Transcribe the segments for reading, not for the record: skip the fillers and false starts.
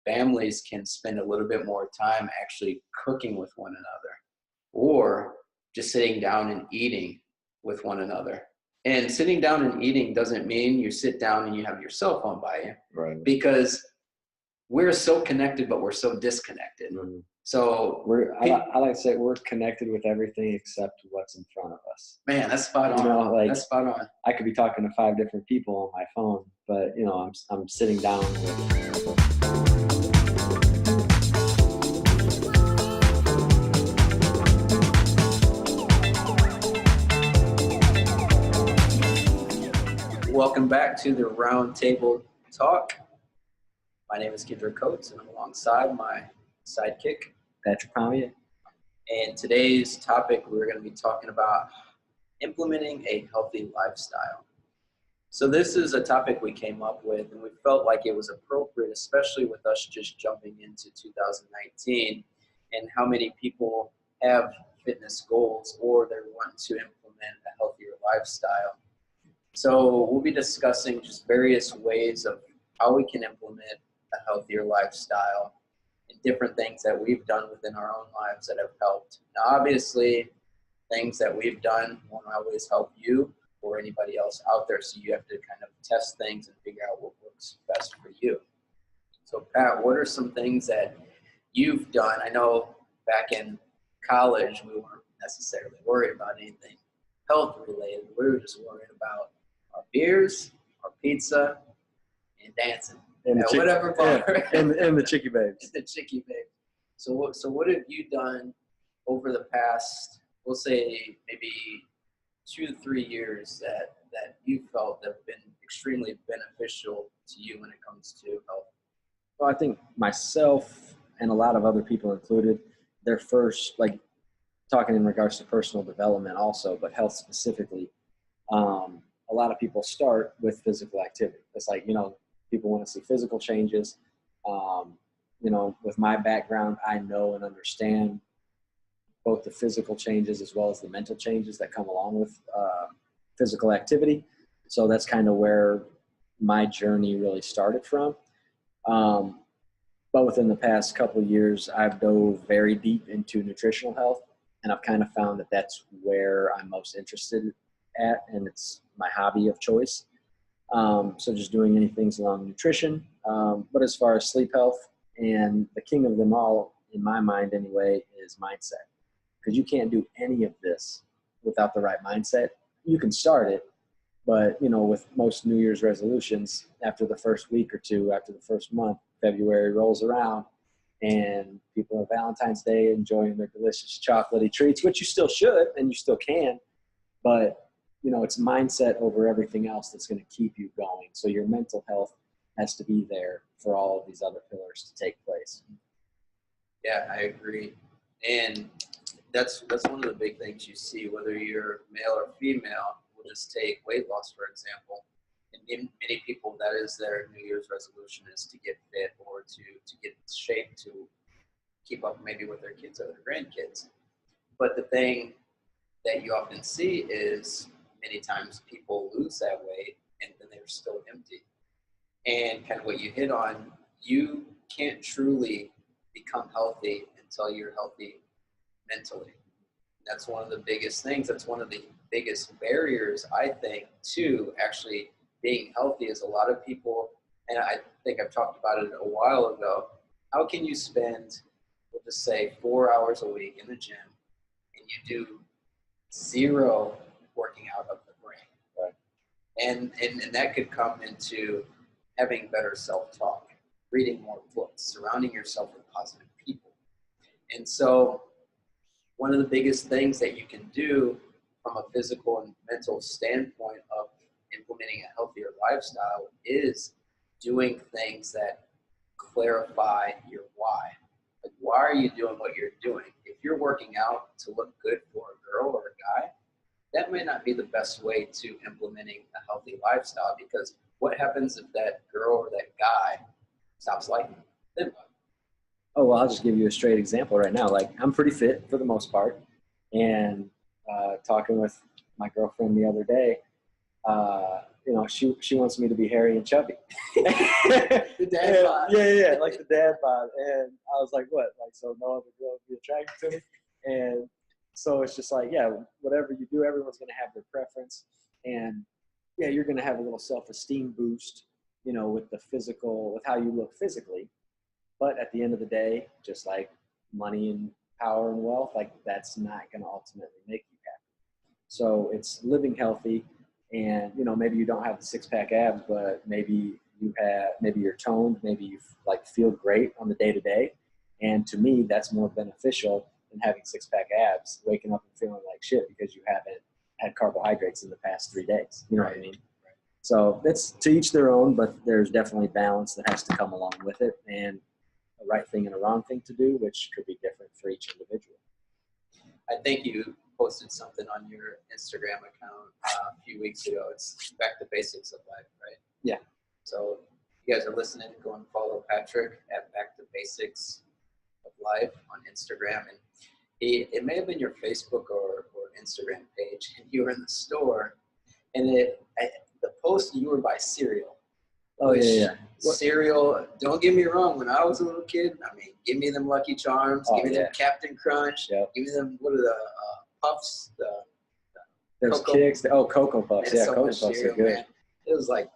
families can spend a little bit more time actually cooking with one another, or just sitting down and eating with one another. And sitting down and eating doesn't mean you sit down and you have your cell phone by you, Right. because we're so connected, but we're so disconnected. Mm-hmm. So I like to say we're connected with everything except what's in front of us. Man, that's spot on. You know, like, that's spot on. I could be talking to 5 different people on my phone, but you know, I'm sitting down with. Welcome back to the Round Table Talk. My name is Kendrique, and I'm alongside my sidekick, Patrick Palmier. And today's topic, we're going to be talking about implementing a healthy lifestyle. So this is a topic we came up with, and we felt like it was appropriate, especially with us just jumping into 2019 and how many people have fitness goals or they're wanting to implement a healthier lifestyle. So we'll be discussing just various ways of how we can implement a healthier lifestyle and different things that we've done within our own lives that have helped. Now, obviously, things that we've done won't always help you or anybody else out there, so you have to kind of test things and figure out what works best for you. So, Pat, what are some things that you've done? I know back in college, we weren't necessarily worried about anything health-related. We were just worried about our beers, our pizza, and dancing. And whatever bar. Yeah, and the Chickie Babes. The Chickie Babes. So what have you done over the past, we'll say maybe 2 to 3 years that you felt have been extremely beneficial to you when it comes to health? Well, I think myself and a lot of other people included, their first, like talking in regards to personal development also, but health specifically, a lot of people start with physical activity. It's like, you know, people want to see physical changes. You know, with my background, I know and understand both the physical changes as well as the mental changes that come along with physical activity. So that's kind of where my journey really started from. But within the past couple of years, I've dove very deep into nutritional health, and I've kind of found that that's where I'm most interested at, and it's my hobby of choice. So just doing anything along nutrition. But as far as sleep health, and the king of them all, in my mind anyway, is mindset. Because you can't do any of this without the right mindset. You can start it, but, you know, with most New Year's resolutions, after the first week or two, after the first month, February rolls around, and people have Valentine's Day enjoying their delicious chocolatey treats, which you still should and you still can, but you know, it's mindset over everything else that's going to keep you going. So your mental health has to be there for all of these other pillars to take place. Yeah, I agree. And that's one of the big things you see, whether you're male or female. We'll just take weight loss, for example. And many people, that is their New Year's resolution, is to get fit or to get in shape to keep up maybe with their kids or their grandkids. But the thing that you often see is many times people lose that weight and then they're still empty. And kind of what you hit on, you can't truly become healthy until you're healthy mentally. That's one of the biggest things. That's one of the biggest barriers, I think, to actually being healthy. Is a lot of people, and I think I've talked about it a while ago, how can you spend, we'll just say, 4 hours a week in the gym and you do 0 working out of the brain? Right. And that could come into having better self-talk, reading more books, surrounding yourself with positive people. And so one of the biggest things that you can do from a physical and mental standpoint of implementing a healthier lifestyle is doing things that clarify your why. Like, why are you doing what you're doing? If you're working out to look good for a girl or a guy, that may not be the best way to implementing a healthy lifestyle, because what happens if that girl or that guy stops liking you? Then what? Oh, well, I'll just give you a straight example right now. Like, I'm pretty fit for the most part, and talking with my girlfriend the other day, you know, she wants me to be hairy and chubby. The dad bod. Yeah, like the dad bod. And I was like, what? Like, so no other girl would be attracted to me? And so it's just like, yeah, whatever you do, everyone's going to have their preference. And yeah, you're going to have a little self-esteem boost, you know, with how you look physically. But at the end of the day, just like money and power and wealth, like that's not going to ultimately make you happy. So it's living healthy, and you know, maybe you don't have the six-pack abs, but maybe you're toned, maybe you like feel great on the day-to-day. And to me, that's more beneficial than having six-pack abs, waking up and feeling like shit because you haven't had carbohydrates in the past 3 days. You know what I mean? So it's to each their own, but there's definitely balance that has to come along with it, and a right thing and a wrong thing to do, which could be different for each individual. I think you posted something on your Instagram account a few weeks ago. It's back to basics of life, right? Yeah. So if you guys are listening, go and follow Patrick at Back to Basics of Life on Instagram. And it may have been your Facebook or Instagram page, and you were in the store, and the post, you were by cereal. Oh, yeah. Cereal, don't get me wrong, when I was a little kid, I mean, give me them Lucky Charms, give me them Captain Crunch, give me them, what are the Puffs? There's Cocoa. Kicks. Cocoa Puffs. Yeah, Cocoa Puffs cereal, are good. man. It was like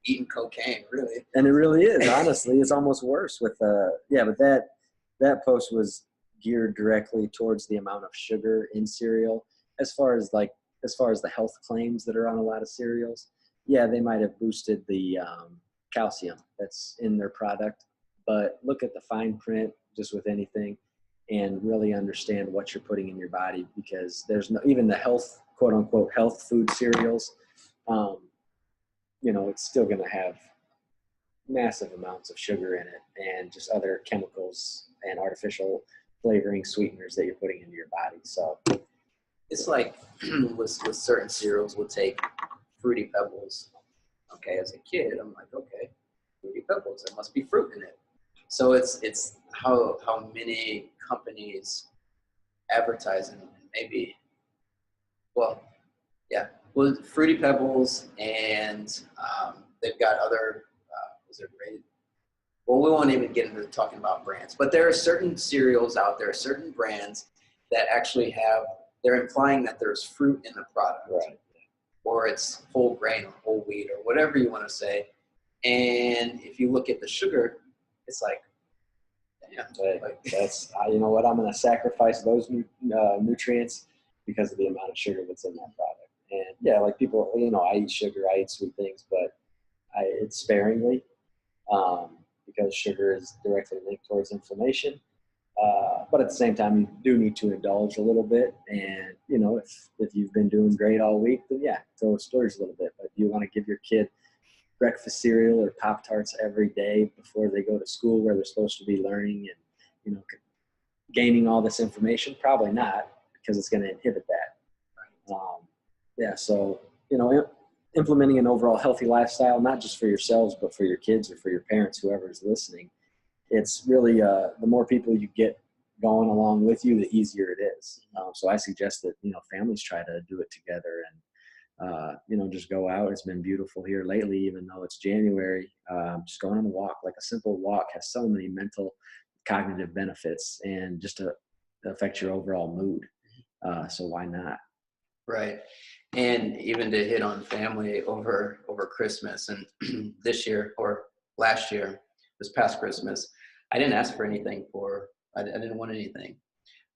eating cocaine, really. And it really is, honestly. It's almost worse with, but that post was geared directly towards the amount of sugar in cereal. As far as the health claims that are on a lot of cereals, yeah, they might have boosted the calcium that's in their product, but look at the fine print just with anything and really understand what you're putting in your body, because there's no, even the health, quote unquote, health food cereals, you know, it's still going to have massive amounts of sugar in it and just other chemicals and artificial flavoring sweeteners that you're putting into your body. So it's like with certain cereals, we'll take Fruity Pebbles. Okay, as a kid, I'm like, okay, Fruity Pebbles, there must be fruit in it. So it's how many companies advertising, maybe, Fruity Pebbles, and they've got other, was it rated? Well, we won't even get into talking about brands, but there are certain cereals out there, certain brands that actually they're implying that there's fruit in the product. Right. Or it's whole grain or whole wheat or whatever you want to say. And if you look at the sugar, it's like, damn. That's, you know what, I'm going to sacrifice those nutrients because of the amount of sugar that's in that product. And yeah, like people, you know, I eat sugar, I eat sweet things, but it's sparingly because sugar is directly linked towards inflammation. But at the same time, you do need to indulge a little bit. And, you know, if you've been doing great all week, then yeah, throw storage a little bit. But do you want to give your kid breakfast cereal or Pop-Tarts every day before they go to school where they're supposed to be learning and, you know, gaining all this information? Probably not, because it's going to inhibit that. So, you know, implementing an overall healthy lifestyle, not just for yourselves, but for your kids or for your parents, whoever is listening. It's really the more people you get going along with you, the easier it is. So I suggest that, you know, families try to do it together and, you know, just go out. It's been beautiful here lately, even though it's January. Just going on a walk, like a simple walk has so many mental, cognitive benefits and just to affect your overall mood. So why not? Right. And even to hit on family over Christmas, and this year or last year, this past Christmas, I didn't ask for anything I didn't want anything,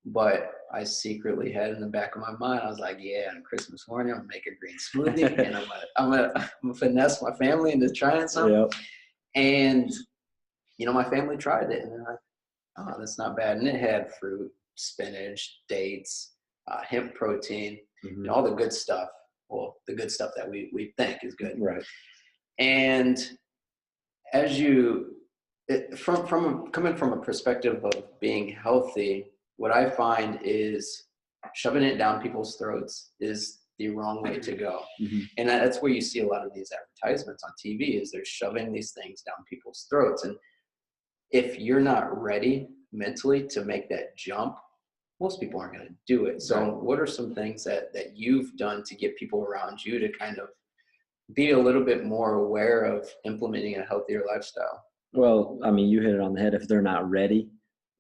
but I secretly had in the back of my mind, I was like, yeah, on Christmas morning, I'm gonna make a green smoothie and I'm gonna finesse my family into trying something. Yep. And, you know, my family tried it and they're like, oh, that's not bad. And it had fruit, spinach, dates, hemp protein, and all the good stuff. Well, the good stuff that we think is good. Right. And as coming from a perspective of being healthy, what I find is shoving it down people's throats is the wrong way to go. Mm-hmm. And that's where you see a lot of these advertisements on TV is they're shoving these things down people's throats. And if you're not ready mentally to make that jump, most people aren't going to do it. So what are some things that you've done to get people around you to kind of be a little bit more aware of implementing a healthier lifestyle? Well, I mean, you hit it on the head. If they're not ready,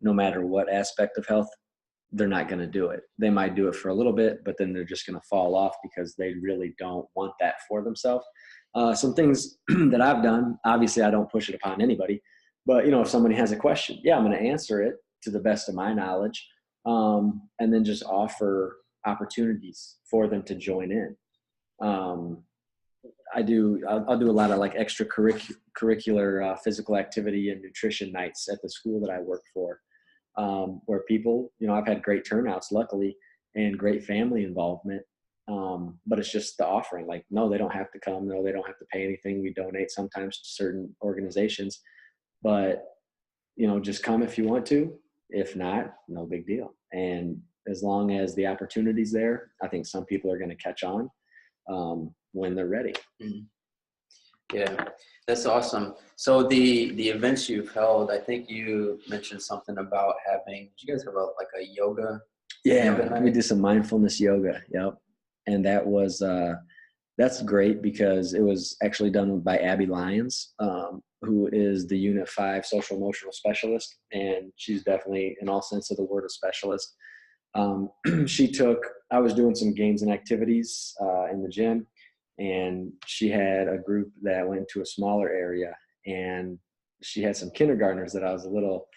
no matter what aspect of health, they're not going to do it. They might do it for a little bit, but then they're just going to fall off because they really don't want that for themselves. Some things that I've done, obviously I don't push it upon anybody, but if somebody has a question, yeah, I'm going to answer it to the best of my knowledge. And then just offer opportunities for them to join in. I'll do a lot of like extracurricular physical activity and nutrition nights at the school that I work for, where people, I've had great turnouts, luckily, and great family involvement. But it's just the offering. Like, no, they don't have to come. No, they don't have to pay anything. We donate sometimes to certain organizations, but just come if you want to. If not, no big deal. And as long as the opportunity's there, I think some people are going to catch on when they're ready. Mm-hmm. Yeah, that's awesome. So the events you've held, I think you mentioned something about did you guys have a yoga? Yeah, we did some mindfulness yoga. Yep. And that was, that's great because it was actually done by Abby Lyons, who is the Unit 5 social emotional specialist. And she's definitely, in all sense of the word, a specialist. I was doing some games and activities in the gym, and she had a group that went to a smaller area, and she had some kindergartners that I was a little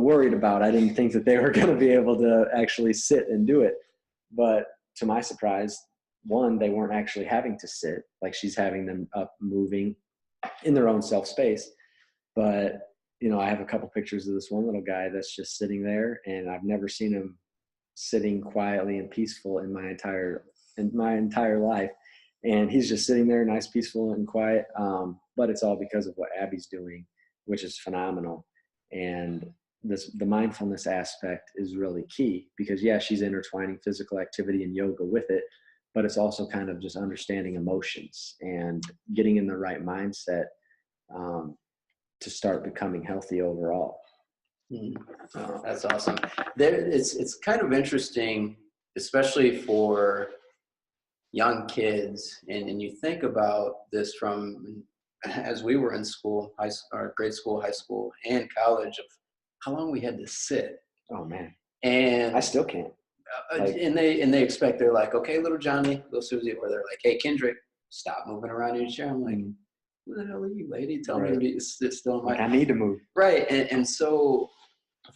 worried about. I didn't think that they were going to be able to actually sit and do it. But to my surprise, one, they weren't actually having to sit, like she's having them up moving in their own self space. But, I have a couple pictures of this one little guy that's just sitting there, and I've never seen him sitting quietly and peaceful in my entire life. And he's just sitting there, nice, peaceful and quiet. But it's all because of what Abby's doing, which is phenomenal. And the mindfulness aspect is really key because, yeah, she's intertwining physical activity and yoga with it, but it's also kind of just understanding emotions and getting in the right mindset to start becoming healthy overall. Oh, that's awesome. It's kind of interesting, especially for young kids, and you think about this from as we were in school, grade school, high school, and college, of how long we had to sit. Oh man, and I still can't. And they expect, they're like, okay, little Johnny, little Susie, or they're like, hey, Kendrick, stop moving around in your chair. I'm like, who the hell are you, lady? Tell me to sit still. I need to move. Right, and so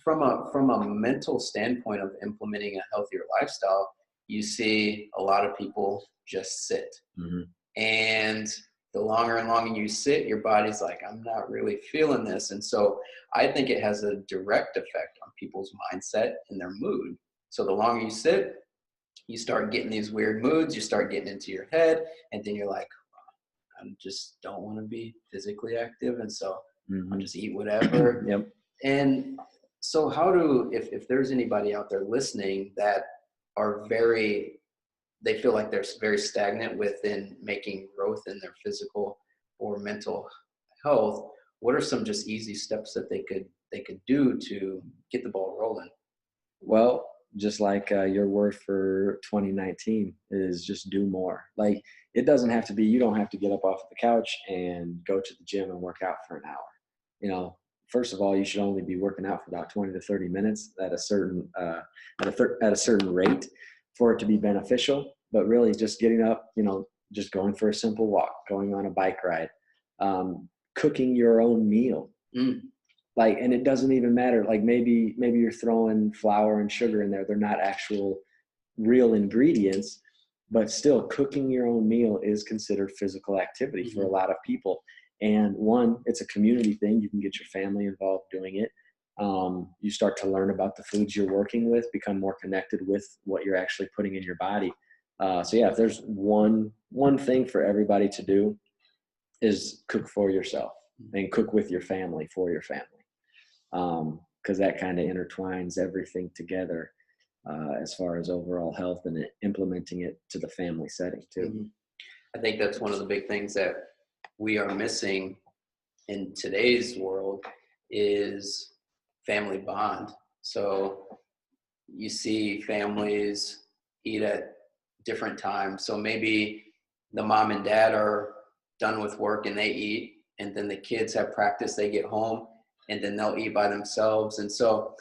from a mental standpoint of implementing a healthier lifestyle, you see a lot of people just sit. Mm-hmm. And the longer and longer you sit, your body's like, I'm not really feeling this. And so I think it has a direct effect on people's mindset and their mood. So the longer you sit, you start getting these weird moods, you start getting into your head, and then you're like, I just don't want to be physically active. And so I'll just eat whatever. Yep. And so if there's anybody out there listening that they feel like they're very stagnant within making growth in their physical or mental health, what are some just easy steps that they could do to get the ball rolling? Well, just like your word for 2019 is just do more. Like, it doesn't have to be, you don't have to get up off the couch and go to the gym and work out for an hour. First of all, you should only be working out for about 20 to 30 minutes at a certain at a certain rate for it to be beneficial. But really, just getting up, just going for a simple walk, going on a bike ride, cooking your own meal. And it doesn't even matter. Like maybe you're throwing flour and sugar in there. They're not actual real ingredients, but still cooking your own meal is considered physical activity for a lot of people. And one, it's a community thing. You can get your family involved doing it. You start to learn about the foods you're working with, become more connected with what you're actually putting in your body. So yeah, if there's one thing for everybody to do, is cook for yourself and cook with your family for your family. Because that kind of intertwines everything together as far as overall health and implementing it to the family setting too. I think that's one of the big things that we are missing in today's world is family bond. So you see families eat at different times. So maybe the mom and dad are done with work and they eat, and then the kids have practice, they get home, and then they'll eat by themselves. And so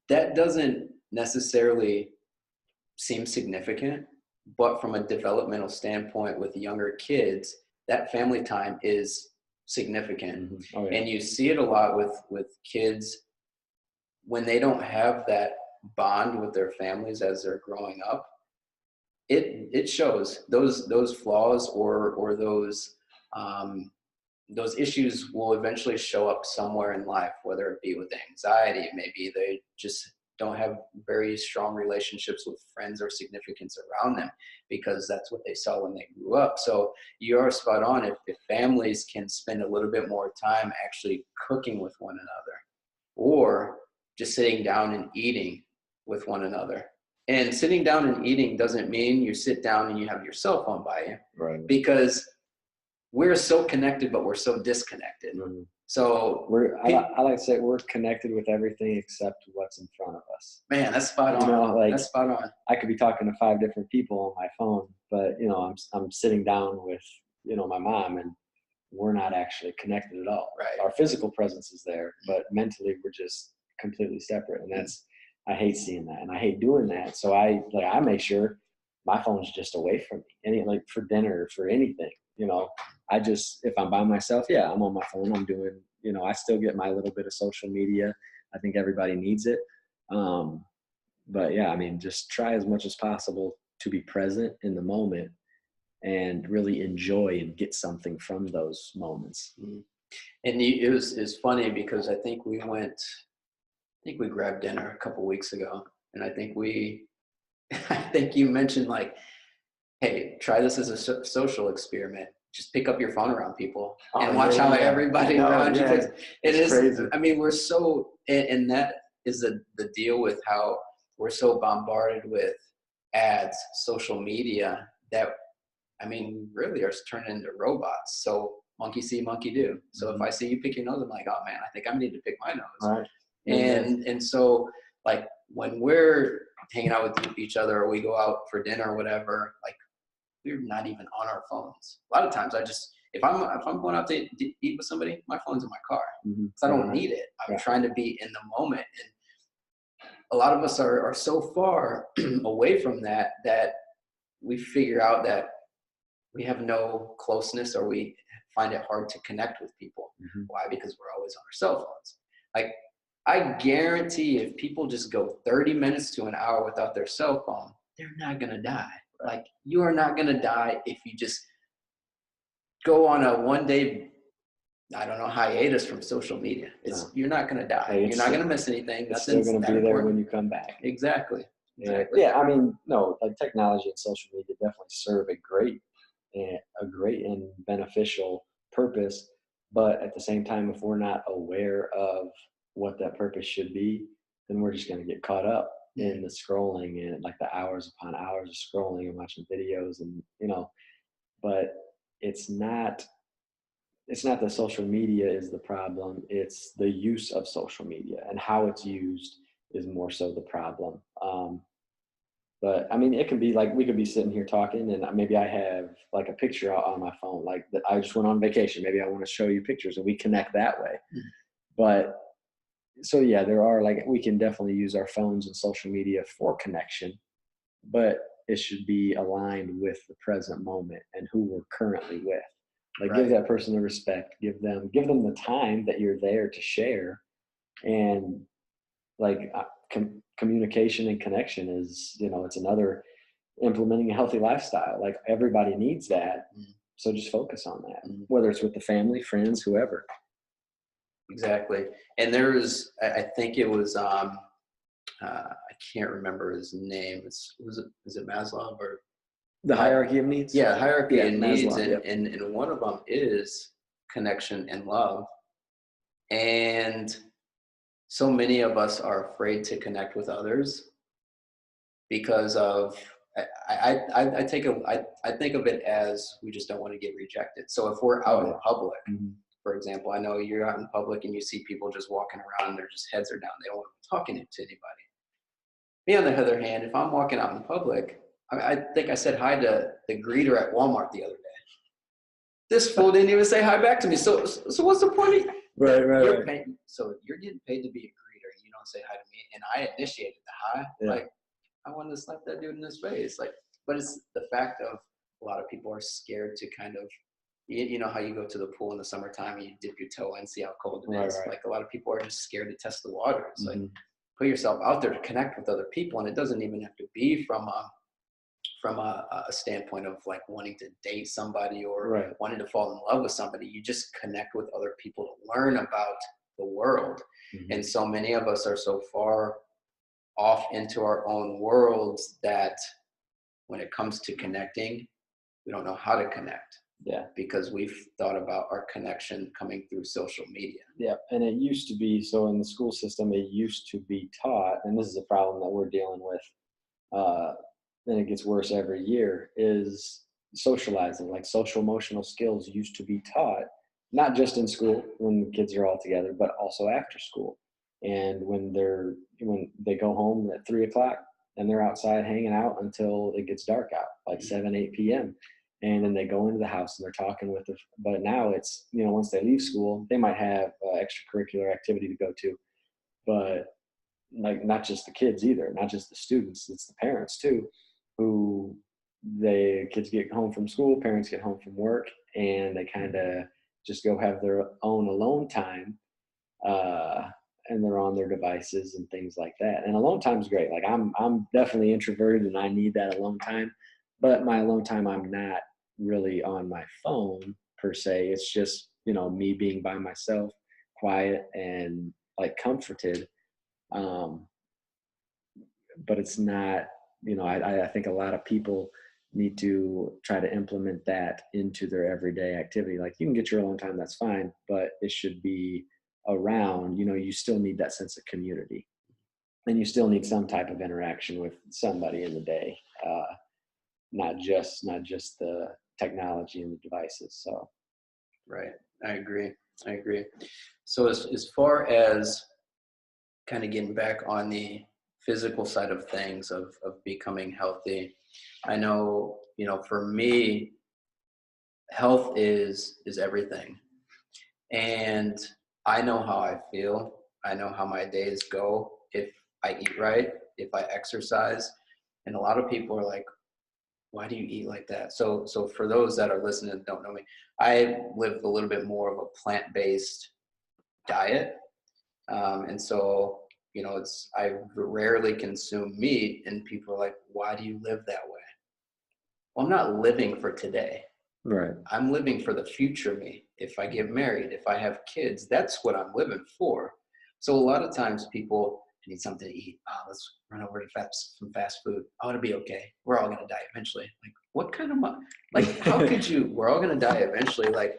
that doesn't necessarily seem significant, but from a developmental standpoint with younger kids, that family time is significant. Mm-hmm. Oh, yeah. And you see it a lot with kids when they don't have that bond with their families as they're growing up. It shows those flaws or those issues will eventually show up somewhere in life, whether it be with anxiety, maybe they just don't have very strong relationships with friends or significance around them because that's what they saw when they grew up. So you are spot on. If families can spend a little bit more time actually cooking with one another or just sitting down and eating with one another. And sitting down and eating doesn't mean you sit down and you have your cell phone by you. Right. Because we're so connected, but we're so disconnected. Mm-hmm. So I like to say we're connected with everything except what's in front of us. Man, that's spot on. You know, like, that's spot on. I could be talking to 5 different people on my phone, but I'm sitting down with my mom, and we're not actually connected at all. Right. Our physical presence is there, but mentally we're just completely separate, and I hate seeing that, and I hate doing that. So I make sure my phone's just away from me. For dinner, for anything, if I'm by myself, yeah, I'm on my phone. I'm doing, I still get my little bit of social media. I think everybody needs it. But yeah, I mean, just try as much as possible to be present in the moment and really enjoy and get something from those moments. And it was funny because I think we grabbed dinner a couple weeks ago, and I think you mentioned like, hey, try this as a social experiment. Just pick up your phone around people and watch how everybody around you. It is crazy. I mean, we're so, and that is the deal with how we're so bombarded with ads, social media that, I mean, really are turning into robots. So monkey see, monkey do. So if I see you pick your nose, I'm like, oh man, I think I need to pick my nose. Right. And so like when we're hanging out with each other or we go out for dinner or whatever, like we're not even on our phones. A lot of times if I'm going out to eat with somebody, my phone's in my car. Mm-hmm. I don't need it. I'm trying to be in the moment. And a lot of us are so far away from that we figure out that we have no closeness or we find it hard to connect with people. Mm-hmm. Why? Because we're always on our cell phones. Like, I guarantee if people just go 30 minutes to an hour without their cell phone, they're not going to die. Like, you are not going to die if you just go on a one-day, I don't know, hiatus from social media. You're not going to die. You're not going to miss anything. It's still going to be there when you come back. Exactly. Yeah, I mean, no, like technology and social media definitely serve a great and beneficial purpose. But at the same time, if we're not aware of what that purpose should be, then we're just going to get caught up in the scrolling and like the hours upon hours of scrolling and watching videos and, but it's not that social media is the problem. It's the use of social media, and how it's used is more so the problem. But I mean, it can be like, we could be sitting here talking and maybe I have like a picture out on my phone, like that I just went on vacation. Maybe I want to show you pictures and we connect that way. Mm-hmm. But so yeah, we can definitely use our phones and social media for connection, but it should be aligned with the present moment and who we're currently with. Like, right. Give that person the respect, give them the time that you're there to share. And like communication and connection is, it's another implementing a healthy lifestyle. Like, everybody needs that. Mm-hmm. So just focus on that, whether it's with the family, friends, whoever. Exactly. And there was, I think it was, I can't remember his name. Is it Maslow or? The hierarchy of needs? Yeah, hierarchy of needs. Maslow, and one of them is connection and love. And so many of us are afraid to connect with others because of, I think of it as we just don't want to get rejected. So if we're out in public, for example, I know you're out in public and you see people just walking around and their just heads are down. They don't want to be talking to anybody. Me, on the other hand, if I'm walking out in public, I think I said hi to the greeter at Walmart the other day. this fool didn't even say hi back to me. So what's the point? Right. So you're getting paid to be a greeter. You don't say hi to me, and I initiated the hi. Yeah. Like, I wanted to slap that dude in his face. Like, but it's the fact of a lot of people are scared to kind of, you know how you go to the pool in the summertime and you dip your toe in, see how cold it is. Right. Like, a lot of people are just scared to test the water. It's Mm-hmm. like, put yourself out there to connect with other people, and it doesn't even have to be from a standpoint of like wanting to date somebody or wanting to fall in love with somebody. You just connect with other people to learn about the world. Mm-hmm. And so many of us are so far off into our own worlds that when it comes to connecting, we don't know how to connect. Yeah. Because we've thought about our connection coming through social media. Yeah. And it used to be, so in the school system, it used to be taught, and this is a problem that we're dealing with, and it gets worse every year, is socializing. Like social emotional skills used to be taught, not just in school when the kids are all together, but also after school. And when they go home at 3:00 and they're outside hanging out until it gets dark out, like 7, 8 p.m. And then they go into the house and they're talking with but now it's, once they leave school, they might have extracurricular activity to go to, but like not just the kids either, not just the students, it's the parents too, who kids get home from school, parents get home from work, and they kind of just go have their own alone time, and they're on their devices and things like that. And alone time is great. Like I'm definitely introverted and I need that alone time, but my alone time, I'm not really on my phone per se. It's just, me being by myself, quiet and like comforted. But it's not, I think a lot of people need to try to implement that into their everyday activity. Like, you can get your alone time, that's fine, but it should be around, you still need that sense of community, and you still need some type of interaction with somebody in the day, not just the technology and the devices. So. Right. I agree. So as far as kind of getting back on the physical side of things of becoming healthy, I know, for me, health is everything. And I know how I feel. I know how my days go if I eat right, if I exercise. And a lot of people are like, why do you eat like that? So for those that are listening and don't know me, I live a little bit more of a plant-based diet. And so, I rarely consume meat, and people are like, why do you live that way? Well, I'm not living for today. Right. I'm living for the future me. If I get married, if I have kids, that's what I'm living for. So a lot of times people need something to eat. Oh, let's run over to some fast food. Oh, it'll be okay. We're all going to die eventually. Like, what kind of, like, how could you, we're all going to die eventually. Like,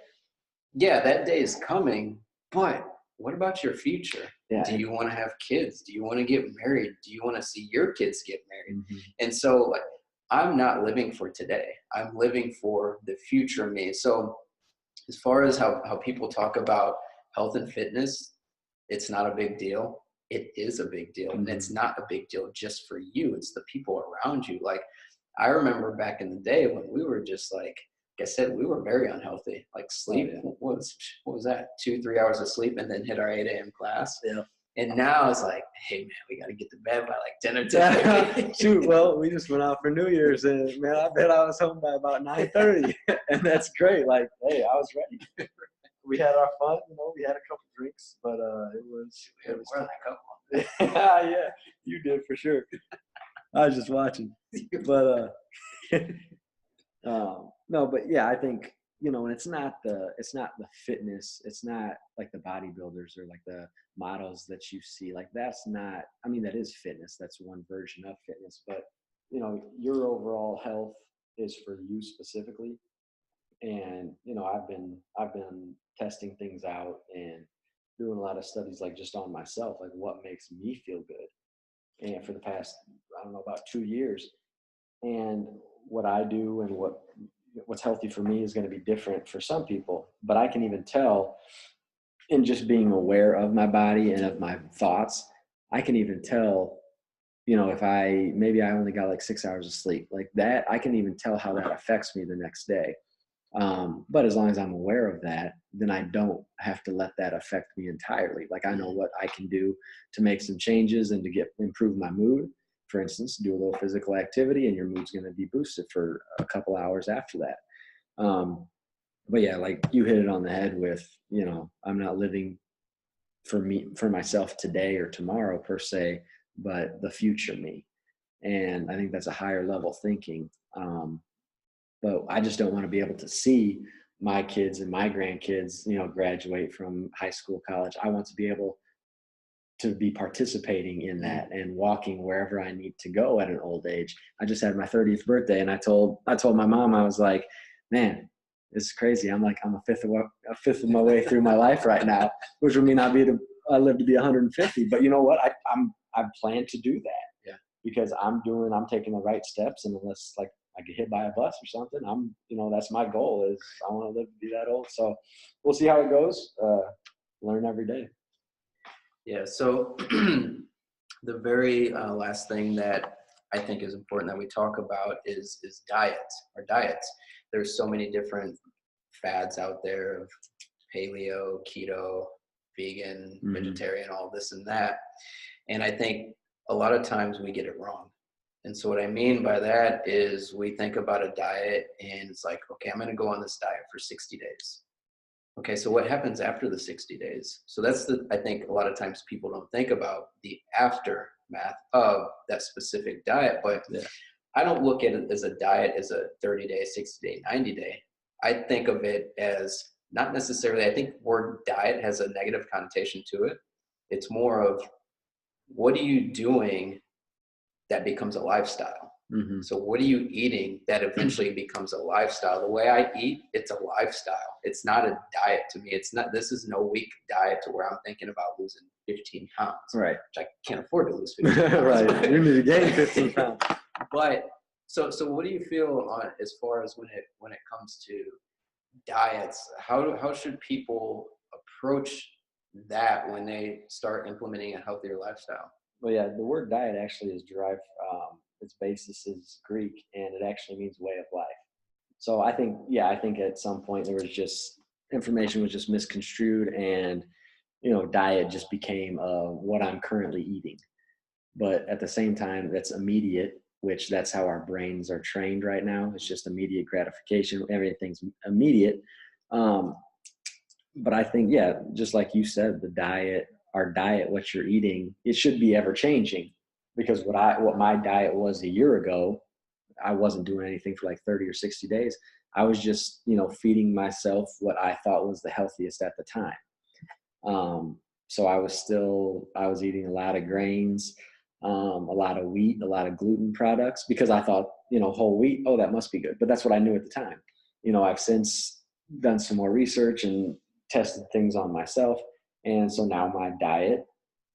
yeah, that day is coming, but what about your future? Yeah. Do you want to have kids? Do you want to get married? Do you want to see your kids get married? Mm-hmm. And so, like, I'm not living for today. I'm living for the future me. So as far as how people talk about health and fitness, it's not a big deal. It is a big deal. Mm-hmm. And it's not a big deal just for you. It's the people around you. Like, I remember back in the day when we were just like I said, we were very unhealthy. Like, sleep, what was that? 2-3 hours of sleep and then hit our 8 a.m. class. Yeah. And now it's like, hey, man, we got to get to bed by like 10 or 10. Shoot, well, we just went out for New Year's, and, man, I bet I was home by about 9:30. And that's great. Like, hey, I was ready. We had our fun, we had a couple drinks, but it was more than a couple. Yeah, you did for sure. I was just watching. But no, but yeah, I think, and it's not the fitness, it's not like the bodybuilders or like the models that you see. Like, that's not, that is fitness. That's one version of fitness, but your overall health is for you specifically. And, I've been testing things out and doing a lot of studies, like just on myself, like what makes me feel good. And for the past, I don't know, about 2 years, and what I do and what's healthy for me is going to be different for some people. But I can even tell in just being aware of my body and of my thoughts, I can even tell, if maybe I only got like 6 hours of sleep like that, I can even tell how that affects me the next day. But as long as I'm aware of that, then I don't have to let that affect me entirely. Like, I know what I can do to make some changes and to improve my mood. For instance, do a little physical activity and your mood's going to be boosted for a couple hours after that. But yeah, like you hit it on the head with, I'm not living for myself today or tomorrow per se, but the future me. And I think that's a higher level thinking. But I just don't want to be able to see my kids and my grandkids, graduate from high school, college. I want to be able to be participating in that and walking wherever I need to go at an old age. I just had my 30th birthday, and I told my mom, I was like, man, this is crazy. I'm a fifth of my way through my life right now, which would mean I live to be 150. But you know what? I plan to do that. Yeah. Because I'm taking the right steps, and unless like I get hit by a bus or something, that's my goal, is I want to live to be that old. So we'll see how it goes. Learn every day. Yeah. So the very last thing that I think is important that we talk about is diets. There's so many different fads out there of paleo, keto, vegan, vegetarian, all this and that. And I think a lot of times we get it wrong. And so what I mean by that is we think about a diet and it's like, okay, I'm going to go on this diet for 60 days. Okay, so what happens after the 60 days? So that's I think a lot of times people don't think about the aftermath of that specific diet, but I don't look at it as a diet as a 30-day, 60-day, 90-day. I think of it as not necessarily, I think word diet has a negative connotation to it. It's more of what are you doing that becomes a lifestyle? Mm-hmm. So what are you eating that eventually becomes a lifestyle? The way I eat, it's a lifestyle. It's not a diet to me. This is no week diet to where I'm thinking about losing 15 pounds. Right. Which I can't afford to lose 15 pounds. Right. You need to gain 15 pounds. But so what do you feel on as far as when it comes to diets? How should people approach that when they start implementing a healthier lifestyle? Well, yeah, the word diet actually is derived, its basis is Greek, and it actually means way of life. So I think at some point there was just, information was just misconstrued, and, diet just became what I'm currently eating. But at the same time, that's immediate, which that's how our brains are trained right now. It's just immediate gratification. Everything's immediate. But I think, just like you said, our diet, what you're eating, it should be ever changing, because what my diet was a year ago, I wasn't doing anything for like 30 or 60 days. I was just, feeding myself what I thought was the healthiest at the time. So I was eating a lot of grains, a lot of wheat, a lot of gluten products, because I thought, whole wheat, oh, that must be good. But that's what I knew at the time. I've since done some more research and tested things on myself. And so now my diet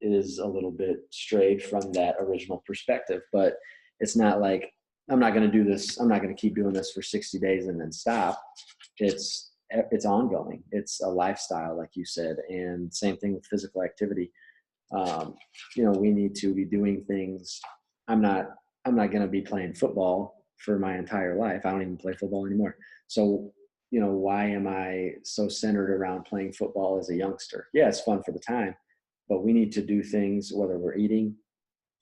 is a little bit strayed from that original perspective, but it's not like I'm not going to do this. I'm not going to keep doing this for 60 days and then stop. It's ongoing. It's a lifestyle, like you said. And same thing with physical activity. We need to be doing things. I'm not going to be playing football for my entire life. I don't even play football anymore. So, why am I so centered around playing football as a youngster? Yeah, it's fun for the time, but we need to do things, whether we're eating,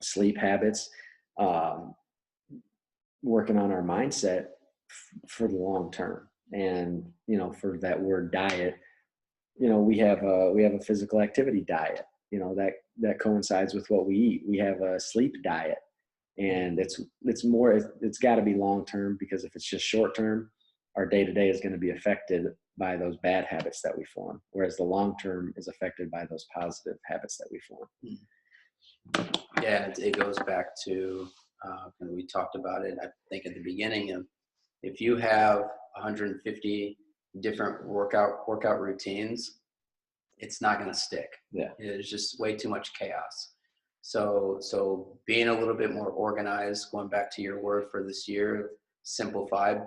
sleep habits, working on our mindset for the long term. And, for that word diet, we have a physical activity diet, that coincides with what we eat. We have a sleep diet, and it's got to be long term, because if it's just short term, our day-to-day is going to be affected by those bad habits that we form, whereas the long term is affected by those positive habits that we form. Yeah, it goes back to, and we talked about it, I think, at the beginning, of if you have 150 different workout routines, it's not going to stick. Yeah. It's just way too much chaos. So being a little bit more organized, going back to your word for this year, simplify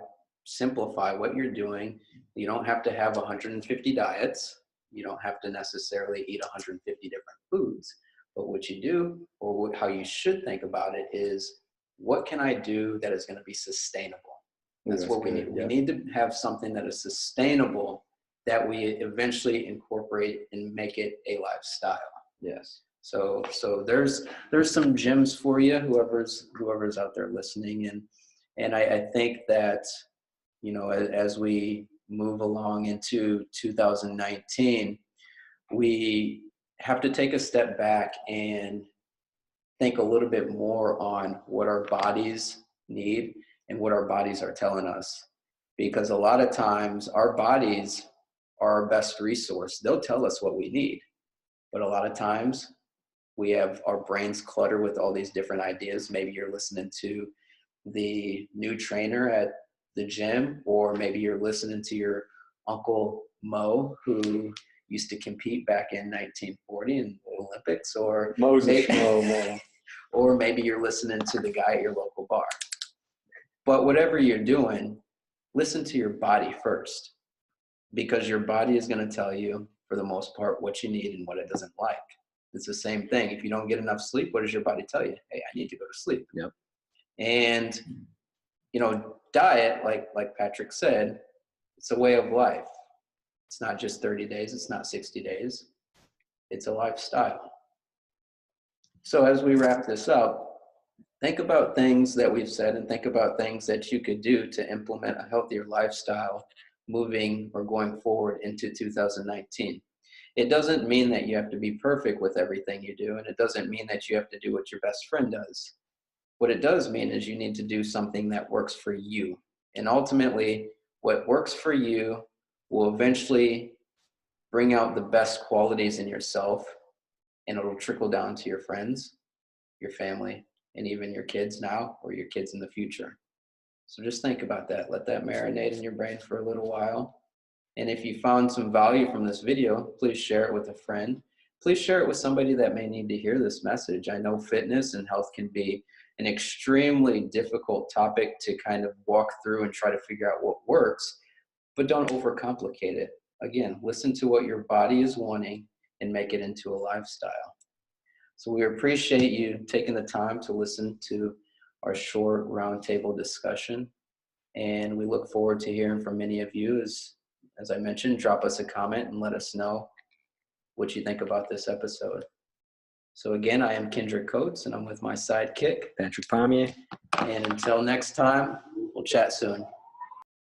what you're doing. You don't have to have 150 diets. You don't have to necessarily eat 150 different foods. But what you do, or how you should think about it, is what can I do that is going to be sustainable? That's what we need. Yeah. We need to have something that is sustainable that we eventually incorporate and make it a lifestyle. Yes. So there's some gems for you, whoever's out there listening, and I think that, you know, as we move along into 2019, we have to take a step back and think a little bit more on what our bodies need and what our bodies are telling us. Because a lot of times our bodies are our best resource. They'll tell us what we need. But a lot of times we have our brains cluttered with all these different ideas. Maybe you're listening to the new trainer at the gym, or maybe you're listening to your Uncle Mo, who used to compete back in 1940 in the Olympics, or Moses maybe, Mo, man. or maybe you're listening to the guy at your local bar. But whatever you're doing, listen to your body first, because your body is going to tell you, for the most part, what you need and what it doesn't like. It's the same thing. If you don't get enough sleep, what does your body tell you? Hey, I need to go to sleep. Yep. And, you know, diet, like Patrick said, it's a way of life. It's not just 30 days. It's not 60 days. It's a lifestyle. So as we wrap this up, think about things that we've said and think about things that you could do to implement a healthier lifestyle moving or going forward into 2019. It doesn't mean that you have to be perfect with everything you do, and it doesn't mean that you have to do what your best friend does. What it does mean is you need to do something that works for you. And ultimately, what works for you will eventually bring out the best qualities in yourself, and it'll trickle down to your friends, your family, and even your kids now or your kids in the future. So just think about that. Let that marinate in your brain for a little while. And if you found some value from this video, please share it with a friend. Please share it with somebody that may need to hear this message. I know fitness and health can be an extremely difficult topic to kind of walk through and try to figure out what works, but don't overcomplicate it. Again, listen to what your body is wanting and make it into a lifestyle. So we appreciate you taking the time to listen to our short roundtable discussion. And we look forward to hearing from many of you. As I mentioned, drop us a comment and let us know what you think about this episode. So again, I am Kendrick Koatsc, and I'm with my sidekick, Patrick Pommier. And until next time, we'll chat soon.